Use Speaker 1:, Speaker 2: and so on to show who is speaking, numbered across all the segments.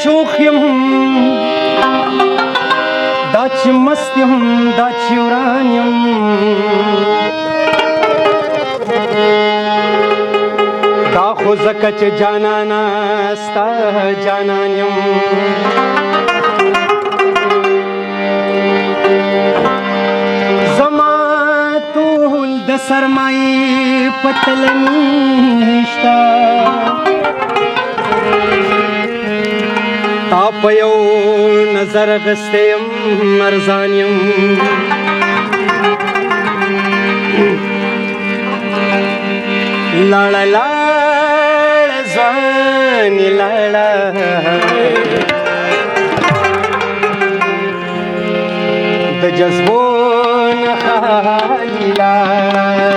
Speaker 1: شوخیم دا چې مستیم دا چې ورانیم دا خو ځکه چې جانانا ستا جانان یم زما ټول د سرمایې په تله نشته تا په یو نظر اخیستی یم ارزان یم لاړه لاړه ځواني لاړه د جذبو نه خالي لاړه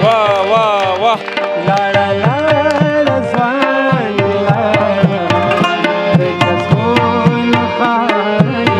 Speaker 2: واه واه واه
Speaker 1: لاړه لاړه ځواني لاړه د جذبو نه خالي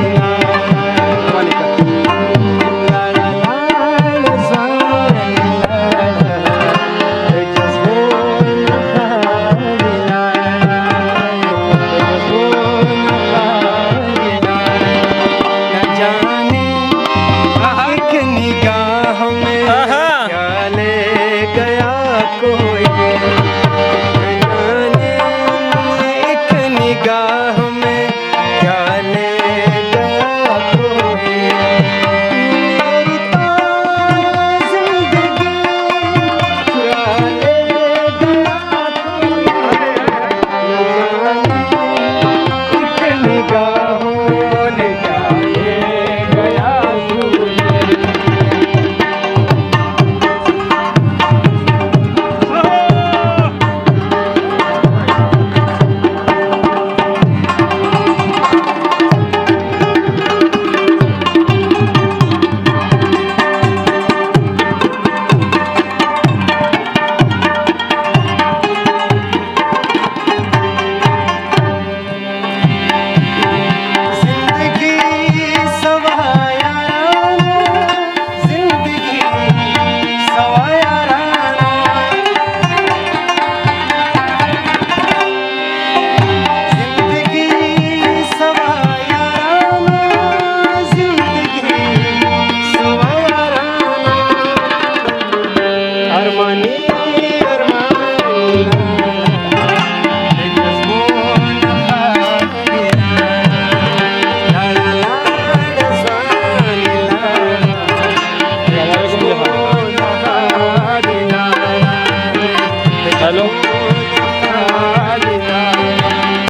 Speaker 2: Hello.